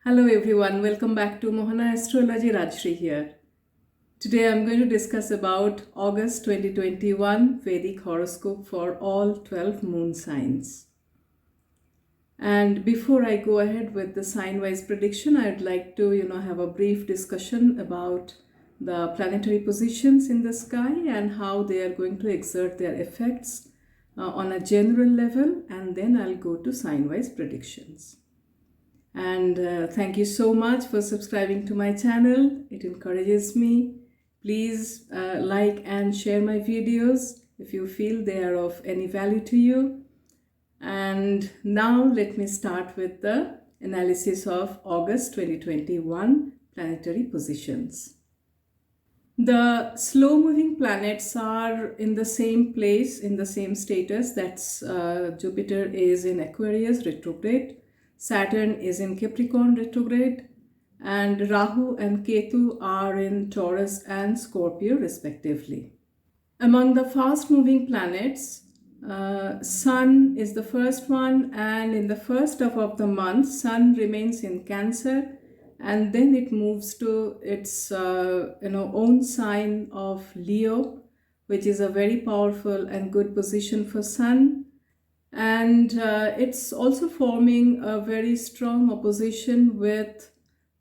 Hello everyone, welcome back to Mohana Astrology. Rajshri here. Today I'm going to discuss about August 2021 Vedic horoscope for all 12 moon signs. And before I go ahead with the sign-wise prediction, I'd like to have a brief discussion about the planetary positions in the sky and how they are going to exert their effects on a general level, and then I'll go to sign-wise predictions. And thank you so much for subscribing to my channel. It encourages me. Please like and share my videos if you feel they are of any value to you. And now let me start with the analysis of August 2021 planetary positions. The slow moving planets are in the same place, in the same status. That's Jupiter is in Aquarius retrograde, Saturn is in Capricorn retrograde, and Rahu and Ketu are in Taurus and Scorpio respectively. Among the fast moving planets, Sun is the first one, and in the first half of the month, Sun remains in Cancer, and then it moves to its own sign of Leo, which is a very powerful and good position for Sun. And it's also forming a very strong opposition with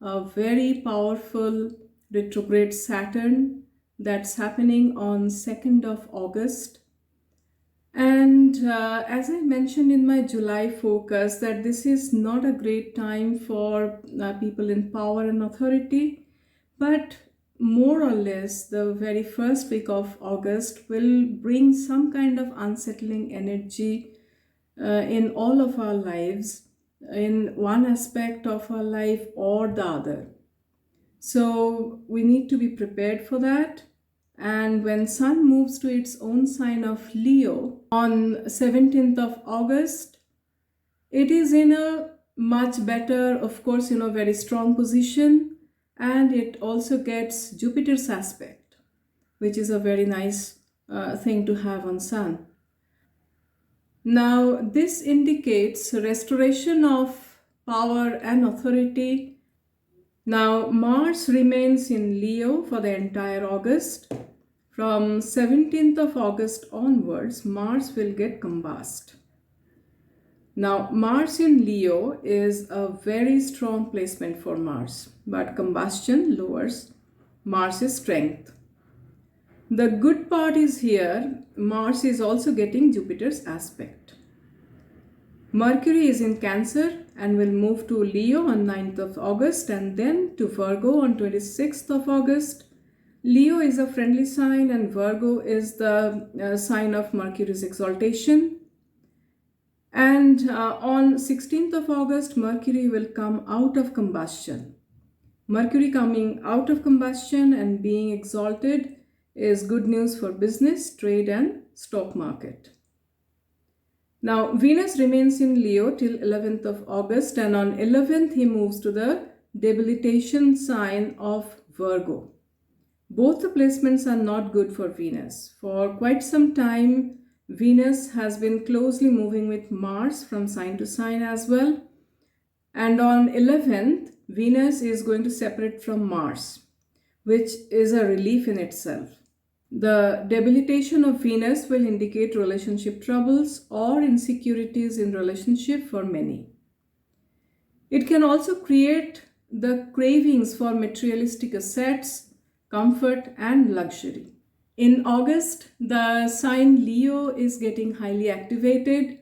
a very powerful retrograde Saturn that's happening on 2nd of August. And as I mentioned in my July focus, that this is not a great time for people in power and authority, but more or less the very first week of August will bring some kind of unsettling energy in all of our lives, in one aspect of our life or the other. So we need to be prepared for that. And when Sun moves to its own sign of Leo on 17th of August, it is in a much better, of course, very strong position. And it also gets Jupiter's aspect, which is a very nice thing to have on Sun. Now, this indicates restoration of power and authority. Now, Mars remains in Leo for the entire August. From 17th of August onwards, Mars will get combust. Now, Mars in Leo is a very strong placement for Mars, but combustion lowers Mars's strength. The good part is here, Mars is also getting Jupiter's aspect. Mercury is in Cancer and will move to Leo on 9th of August and then to Virgo on 26th of August. Leo is a friendly sign and Virgo is the sign of Mercury's exaltation. And on 16th of August, Mercury will come out of combustion. Mercury coming out of combustion and being exalted is good news for business, trade and stock market. Now, Venus remains in Leo till 11th of August, and on 11th he moves to the debilitation sign of Virgo. Both the placements are not good for Venus. For quite some time, Venus has been closely moving with Mars from sign to sign as well. And on 11th, Venus is going to separate from Mars, which is a relief in itself. The debilitation of Venus will indicate relationship troubles or insecurities in relationship for many. It can also create the cravings for materialistic assets, comfort and luxury. In August, the sign Leo is getting highly activated.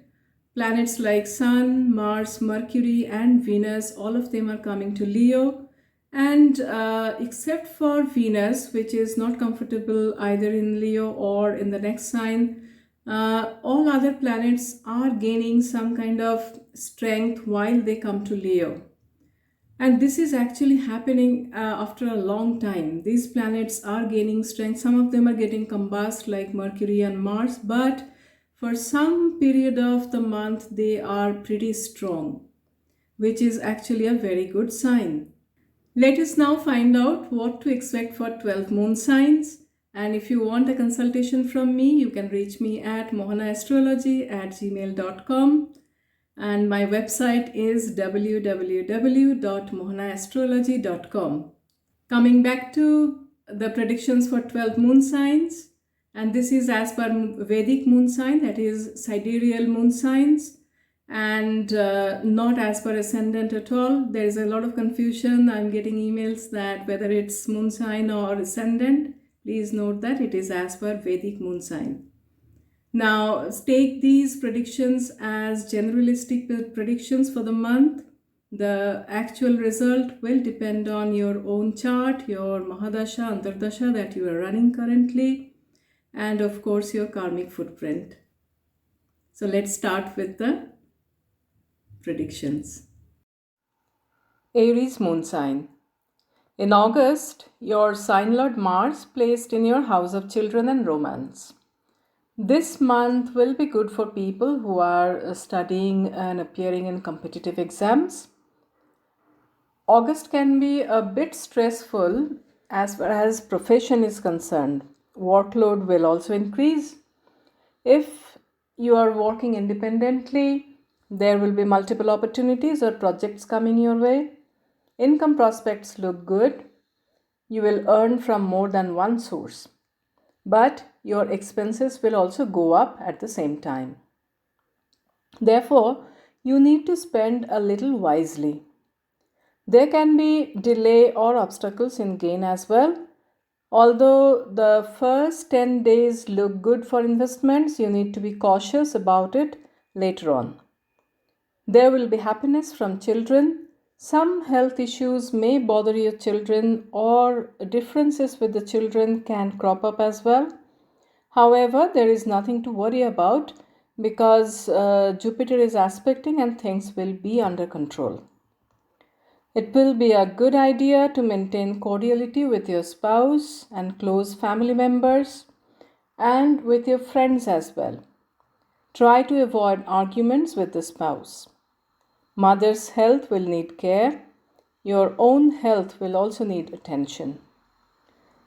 Planets like Sun, Mars, Mercury and Venus, all of them are coming to Leo. And except for Venus, which is not comfortable either in Leo or in the next sign, all other planets are gaining some kind of strength while they come to Leo. And this is actually happening after a long time. These planets are gaining strength. Some of them are getting combust like Mercury and Mars, but for some period of the month, they are pretty strong, which is actually a very good sign. Let us now find out what to expect for 12 moon signs. And if you want a consultation from me, you can reach me at mohanaastrology@gmail.com. and my website is www.mohanaastrology.com. Coming back to the predictions for 12 moon signs, and this is as per Vedic moon sign, that is sidereal moon signs, and not as per ascendant at all. There is a lot of confusion. I'm getting emails that whether it's moon sign or ascendant. Please note that it is as per Vedic moon sign. Now, take these predictions as generalistic predictions for the month. The actual result will depend on your own chart, your Mahadasha, Antardasha that you are running currently, and of course your karmic footprint. So let's start with the predictions. Aries moon sign. In August, your sign lord Mars placed in your house of children and romance. This month will be good for people who are studying and appearing in competitive exams. August can be a bit stressful as far as profession is concerned. Workload will also increase. If you are working independently, there will be multiple opportunities or projects coming your way. Income prospects look good. You will earn from more than one source, but your expenses will also go up at the same time. Therefore, you need to spend a little wisely. There can be delay or obstacles in gain as well. Although the first 10 days look good for investments, you need to be cautious about it later on. There will be happiness from children. Some health issues may bother your children, or differences with the children can crop up as well. However, there is nothing to worry about because Jupiter is aspecting and things will be under control. It will be a good idea to maintain cordiality with your spouse and close family members and with your friends as well. Try to avoid arguments with the spouse. Mother's health will need care. Your own health will also need attention.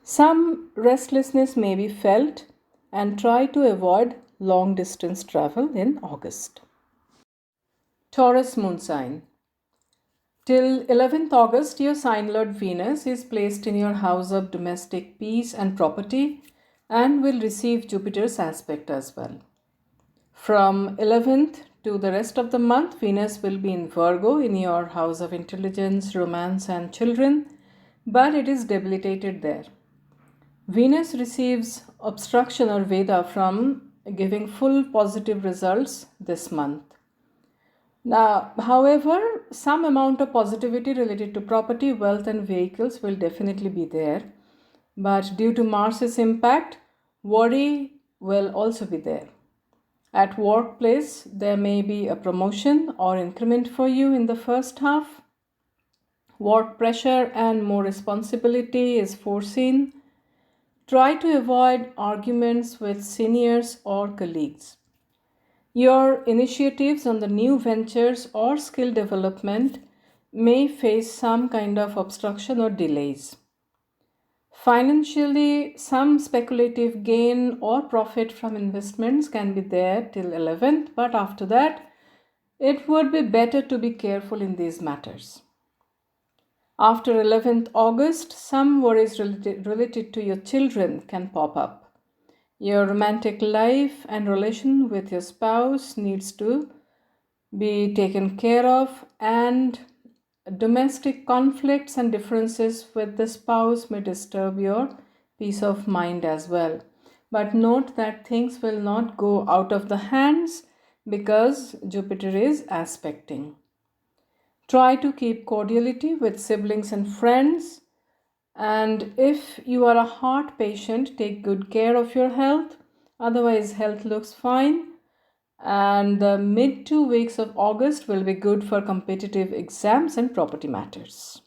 Some restlessness may be felt, and try to avoid long distance travel in August. Taurus moon sign. Till 11th August, your sign lord Venus is placed in your house of domestic peace and property and will receive Jupiter's aspect as well. From 11th to the rest of the month, Venus will be in Virgo in your house of intelligence, romance and children, but it is debilitated there. Venus receives obstruction or Veda from giving full positive results this month. Now, however, some amount of positivity related to property, wealth and vehicles will definitely be there. But due to Mars's impact, worry will also be there. At workplace, there may be a promotion or increment for you in the first half. Work pressure and more responsibility is foreseen. Try to avoid arguments with seniors or colleagues. Your initiatives on the new ventures or skill development may face some kind of obstruction or delays. Financially, some speculative gain or profit from investments can be there till 11th, but after that, it would be better to be careful in these matters. After 11th August, some worries related to your children can pop up. Your romantic life and relation with your spouse needs to be taken care of, and domestic conflicts and differences with the spouse may disturb your peace of mind as well. But note that things will not go out of the hands because Jupiter is aspecting. Try to keep cordiality with siblings and friends. And if you are a heart patient, take good care of your health. Otherwise, health looks fine. And the mid 2 weeks of August will be good for competitive exams and property matters.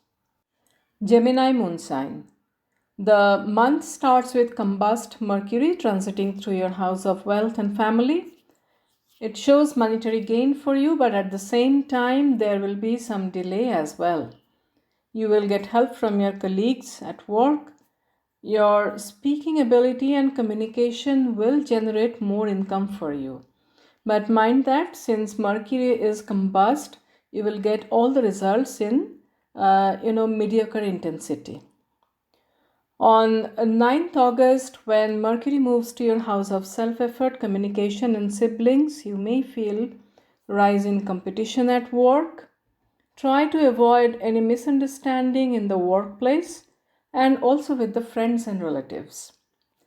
Gemini moon sign. The month starts with combust Mercury transiting through your house of wealth and family. It shows monetary gain for you, but at the same time, there will be some delay as well. You will get help from your colleagues at work. Your speaking ability and communication will generate more income for you. But mind that since Mercury is combust, you will get all the results in mediocre intensity. On 9th August, when Mercury moves to your house of self-effort, communication and siblings, you may feel rise in competition at work. Try to avoid any misunderstanding in the workplace and also with the friends and relatives.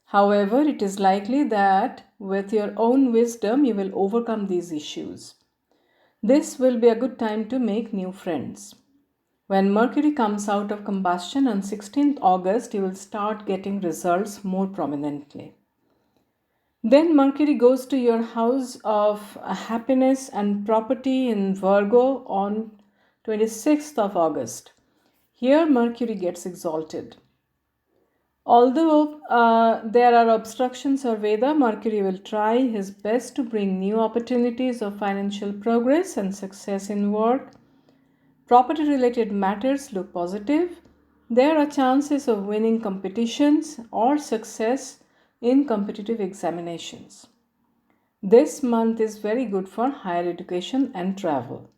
However, it is likely that with your own wisdom, you will overcome these issues. This will be a good time to make new friends. When Mercury comes out of combustion on 16th August, you will start getting results more prominently. Then Mercury goes to your house of happiness and property in Virgo on 26th of August. Here Mercury gets exalted. Although there are obstructions or Veda, Mercury will try his best to bring new opportunities of financial progress and success in work. Property related matters look positive. There are chances of winning competitions or success in competitive examinations. This month is very good for higher education and travel.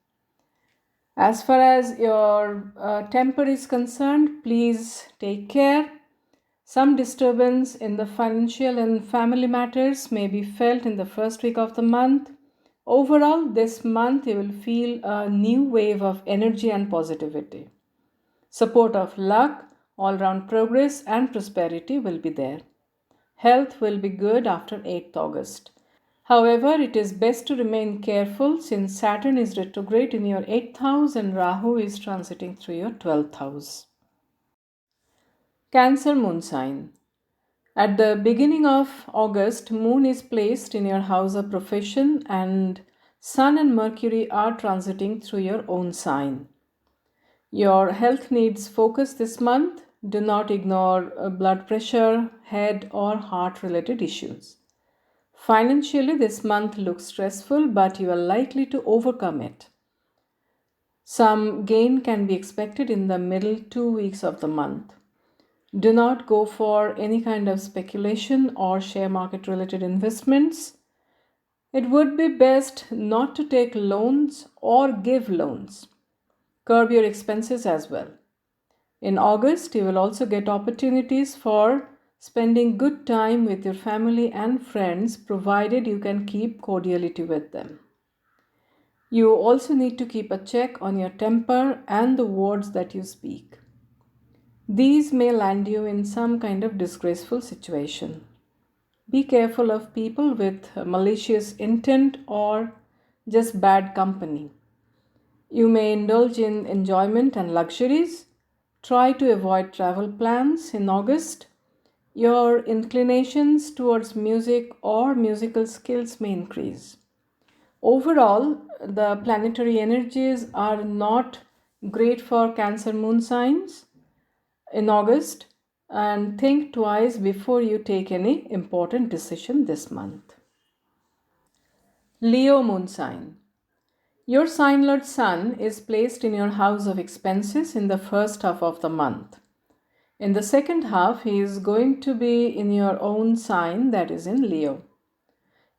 As far as your temper is concerned, please take care. Some disturbance in the financial and family matters may be felt in the first week of the month. Overall, this month you will feel a new wave of energy and positivity. Support of luck, all-round progress and prosperity will be there. Health will be good after 8th August. However, it is best to remain careful since Saturn is retrograde in your 8th house and Rahu is transiting through your 12th house. Cancer moon sign. At the beginning of August, Moon is placed in your house of profession and Sun and Mercury are transiting through your own sign. Your health needs focus this month. Do not ignore blood pressure, head or heart related issues. Financially, this month looks stressful, but you are likely to overcome it. Some gain can be expected in the middle 2 weeks of the month. Do not go for any kind of speculation or share market related investments. It would be best not to take loans or give loans. Curb your expenses as well. In August, you will also get opportunities for spending good time with your family and friends, provided you can keep cordiality with them. You also need to keep a check on your temper and the words that you speak. These may land you in some kind of disgraceful situation. Be careful of people with malicious intent or just bad company. You may indulge in enjoyment and luxuries. Try to avoid travel plans in August. Your inclinations towards music or musical skills may increase. Overall, the planetary energies are not great for Cancer moon signs in August, and think twice before you take any important decision this month. Leo moon sign. Your sign lord Sun is placed in your house of expenses in the first half of the month. In the second half, he is going to be in your own sign, that is in Leo.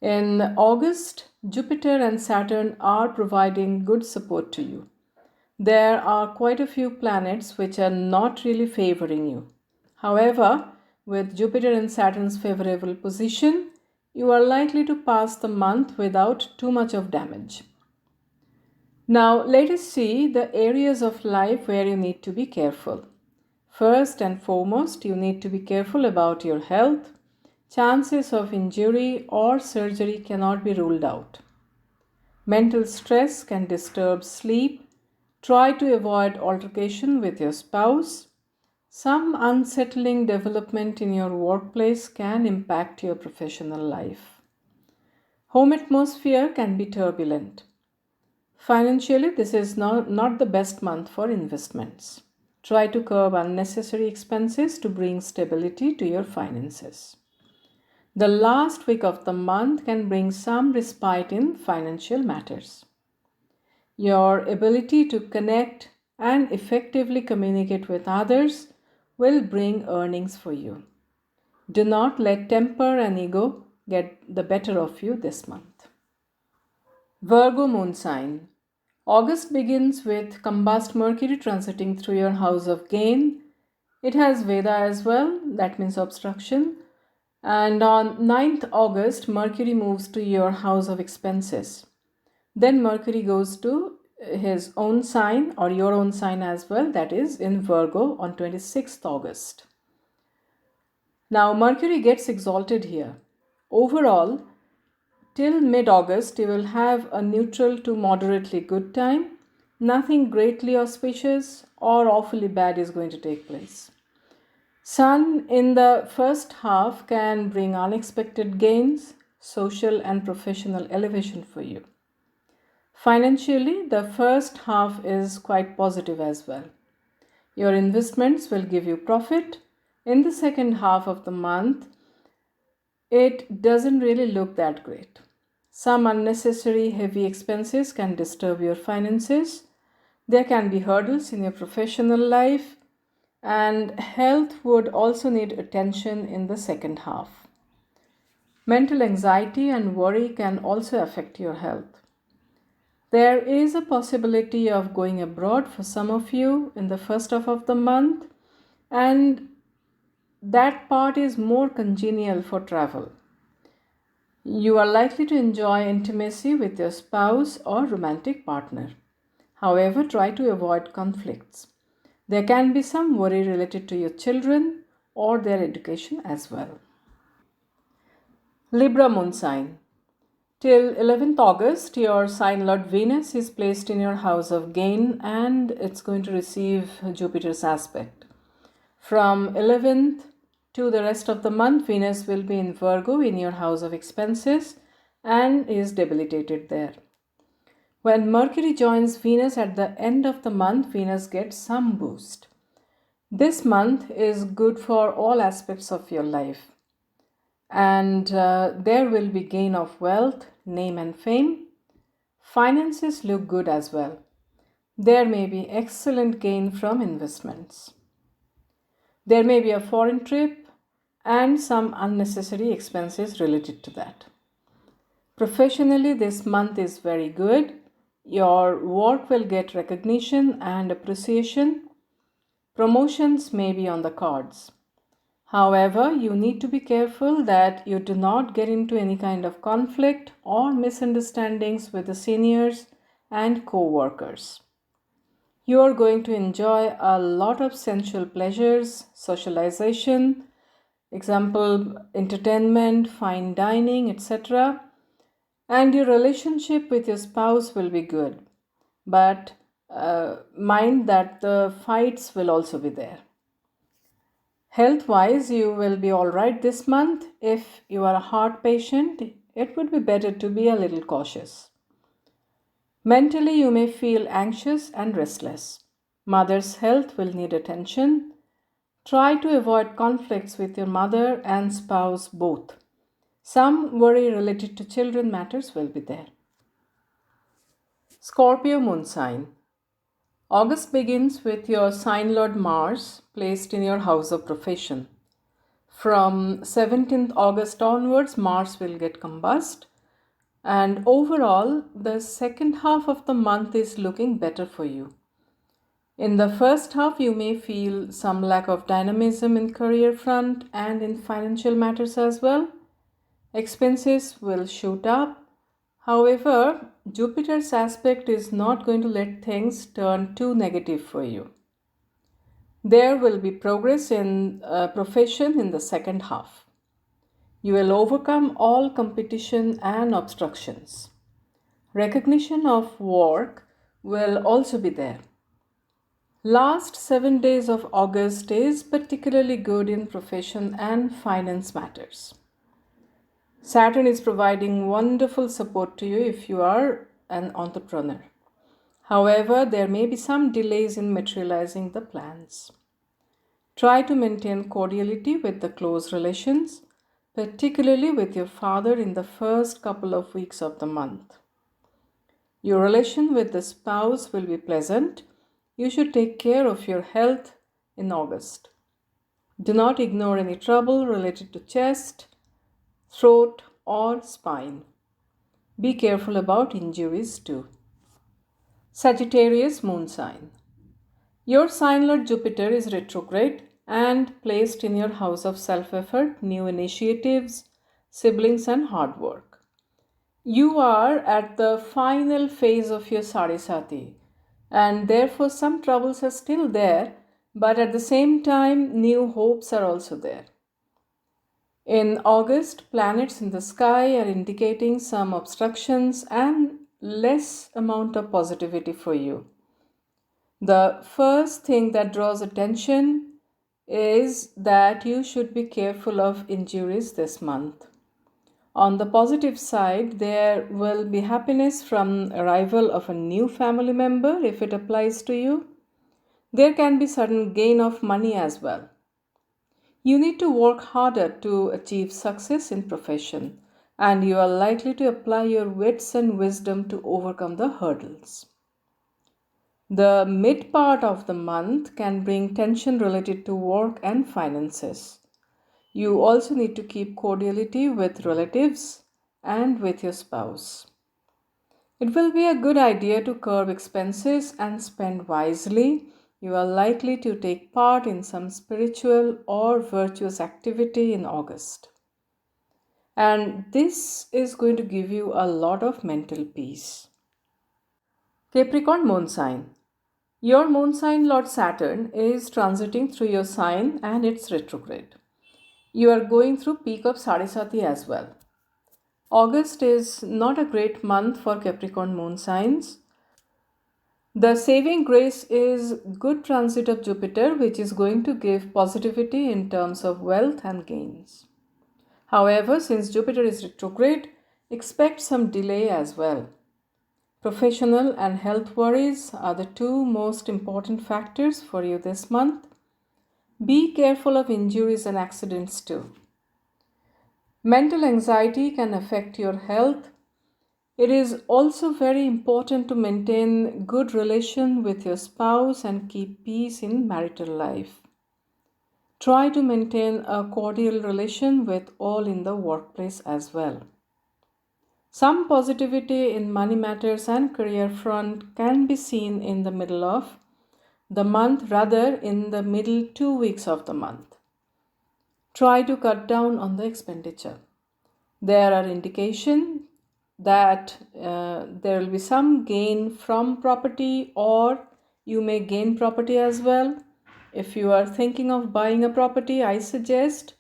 In August, Jupiter and Saturn are providing good support to you. There are quite a few planets which are not really favoring you. However, with Jupiter and Saturn's favorable position, you are likely to pass the month without too much of damage. Now, let us see the areas of life where you need to be careful. First and foremost, you need to be careful about your health. Chances of injury or surgery cannot be ruled out. Mental stress can disturb sleep. Try to avoid altercation with your spouse. Some unsettling development in your workplace can impact your professional life. Home atmosphere can be turbulent. Financially, this is not the best month for investments. Try to curb unnecessary expenses to bring stability to your finances. The last week of the month can bring some respite in financial matters. Your ability to connect and effectively communicate with others will bring earnings for you. Do not let temper and ego get the better of you this month. Virgo moon sign. August begins with combust Mercury transiting through your house of gain. It has Veda as well, that means obstruction. And on 9th August, Mercury moves to your house of expenses. Then Mercury goes to his own sign or your own sign as well, that is in Virgo on 26th August. Now Mercury gets exalted here. Overall, till mid-August, you will have a neutral to moderately good time. Nothing greatly auspicious or awfully bad is going to take place. Sun in the first half can bring unexpected gains, social and professional elevation for you. Financially, the first half is quite positive as well. Your investments will give you profit. In the second half of the month, it doesn't really look that great. Some unnecessary heavy expenses can disturb your finances. There can be hurdles in your professional life, and health would also need attention in the second half. Mental anxiety and worry can also affect your health. There is a possibility of going abroad for some of you in the first half of the month, and that part is more congenial for travel. You are likely to enjoy intimacy with your spouse or romantic partner. However, try to avoid conflicts. There can be some worry related to your children or their education as well. Libra moon sign. Till 11th August, your sign Lord Venus is placed in your house of gain and it's going to receive Jupiter's aspect. From 11th to the rest of the month, Venus will be in Virgo in your house of expenses and is debilitated there. When Mercury joins Venus at the end of the month, Venus gets some boost. This month is good for all aspects of your life, and there will be gain of wealth, name and fame. Finances look good as well. There may be excellent gain from investments. There may be a foreign trip and some unnecessary expenses related to that. Professionally, this month is very good. Your work will get recognition and appreciation. Promotions may be on the cards. However, you need to be careful that you do not get into any kind of conflict or misunderstandings with the seniors and co-workers. You are going to enjoy a lot of sensual pleasures, socialization, example, entertainment, fine dining, etc. And your relationship with your spouse will be good. But mind that the fights will also be there. Health-wise, you will be all right this month. If you are a heart patient, it would be better to be a little cautious. Mentally, you may feel anxious and restless. Mother's health will need attention. Try to avoid conflicts with your mother and spouse both. Some worry related to children matters will be there. Scorpio moon sign. August begins with your sign Lord Mars placed in your house of profession. From 17th August onwards, Mars will get combust, and overall, the second half of the month is looking better for you. In the first half, you may feel some lack of dynamism in career front and in financial matters as well. Expenses will shoot up. However, Jupiter's aspect is not going to let things turn too negative for you. There will be progress in profession in the second half. You will overcome all competition and obstructions. Recognition of work will also be there. Last 7 days of August is particularly good in profession and finance matters. Saturn is providing wonderful support to you if you are an entrepreneur. However, there may be some delays in materializing the plans. Try to maintain cordiality with the close relations, particularly with your father in the first couple of weeks of the month. Your relation with the spouse will be pleasant. You should take care of your health in August. Do not ignore any trouble related to chest, throat, or spine. Be careful about injuries too. Sagittarius moon sign. Your sign lord Jupiter is retrograde and placed in your house of self effort, new initiatives, siblings, and hard work. You are at the final phase of your Sarisati, and therefore some troubles are still there, but at the same time, new hopes are also there. In August, planets in the sky are indicating some obstructions and less amount of positivity for you. The first thing that draws attention is that you should be careful of injuries this month. On the positive side, there will be happiness from arrival of a new family member if it applies to you. There can be sudden gain of money as well. You need to work harder to achieve success in profession, and you are likely to apply your wits and wisdom to overcome the hurdles. The mid part of the month can bring tension related to work and finances. You also need to keep cordiality with relatives and with your spouse. It will be a good idea to curb expenses and spend wisely. You are likely to take part in some spiritual or virtuous activity in August. And this is going to give you a lot of mental peace. Capricorn moon sign. Your moon sign Lord Saturn is transiting through your sign and it's retrograde. You are going through peak of Sarisati as well. August is not a great month for Capricorn moon signs. The saving grace is good transit of Jupiter, which is going to give positivity in terms of wealth and gains. However, since Jupiter is retrograde, expect some delay as well. Professional and health worries are the two most important factors for you this month. Be careful of injuries and accidents too. Mental anxiety can affect your health. It is also very important to maintain good relation with your spouse and keep peace in marital life. Try to maintain a cordial relation with all in the workplace as well. Some positivity in money matters and career front can be seen in the middle of the month, rather in the middle 2 weeks of the month. Try to cut down on the expenditure. There are indications that there will be some gain from property, or you may gain property as well. If you are thinking of buying a property, I suggest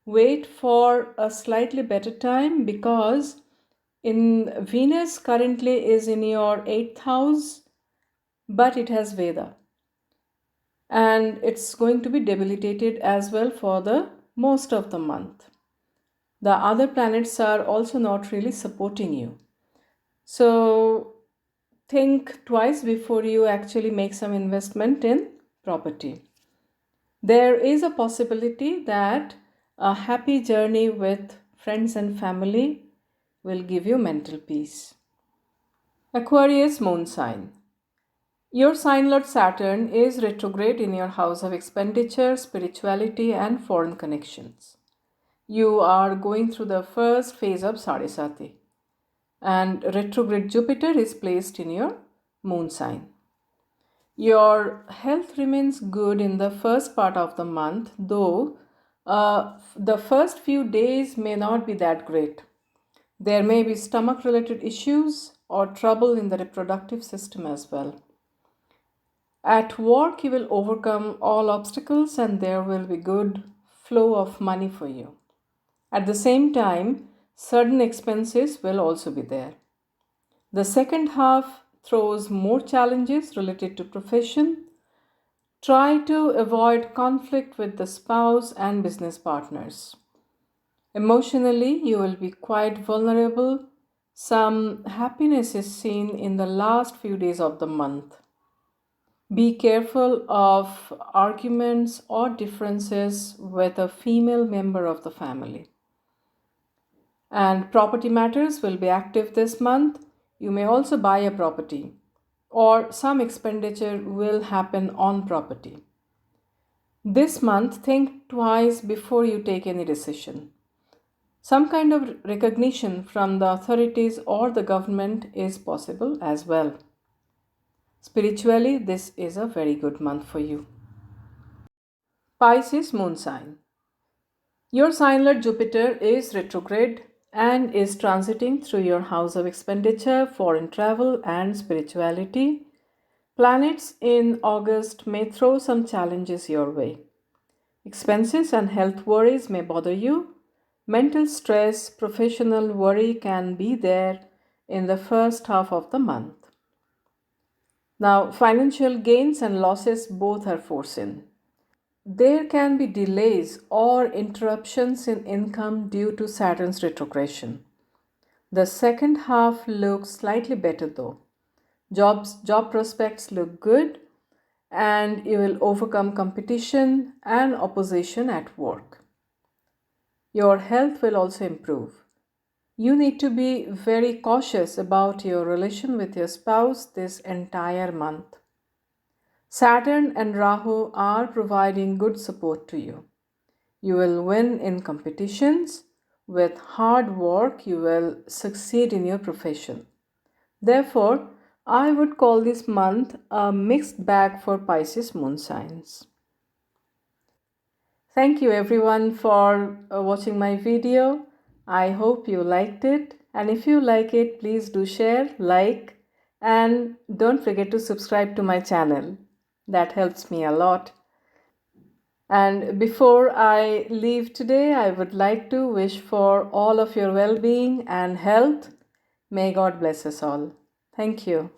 wait for a slightly better time, because in Venus currently is in your 8th house, but it has Veda, and it's going to be debilitated as well for the most of the month. The other planets are also not really supporting you. So think twice before you actually make some investment in property. There is a possibility that a happy journey with friends and family will give you mental peace. Aquarius moon sign. Your sign lord Saturn is retrograde in your house of expenditure, spirituality, and foreign connections. You are going through the first phase of Sarisati, and retrograde Jupiter is placed in your moon sign. Your health remains good in the first part of the month, though the first few days may not be that great. There may be stomach related issues or trouble in the reproductive system as well. At work, you will overcome all obstacles and there will be good flow of money for you. At the same time, certain expenses will also be there. The second half throws more challenges related to profession. Try to avoid conflict with the spouse and business partners. Emotionally, you will be quite vulnerable. Some happiness is seen in the last few days of the month. Be careful of arguments or differences with a female member of the family. And property matters will be active this month. You may also buy a property, or some expenditure will happen on property. This month, think twice before you take any decision. Some kind of recognition from the authorities or the government is possible as well. Spiritually, this is a very good month for you. Pisces moon sign. Your sign lord Jupiter is retrograde and is transiting through your house of expenditure, foreign travel, and spirituality. Planets in August may throw some challenges your way. Expenses and health worries may bother you. Mental stress, professional worry can be there in the first half of the month. Now, financial gains and losses both are foreseen. There can be delays or interruptions in income due to Saturn's retrogression. The second half looks slightly better though. Job prospects look good and you will overcome competition and opposition at work. Your health will also improve. You need to be very cautious about your relation with your spouse this entire month. Saturn and Rahu are providing good support to you. You will win in competitions. With hard work, you will succeed in your profession. Therefore, I would call this month a mixed bag for Pisces moon signs. Thank you everyone for watching my video. I hope you liked it. And if you like it, please do share, like, and don't forget to subscribe to my channel. That helps me a lot. And before I leave today, I would like to wish for all of your well-being and health. May God bless us all. Thank you.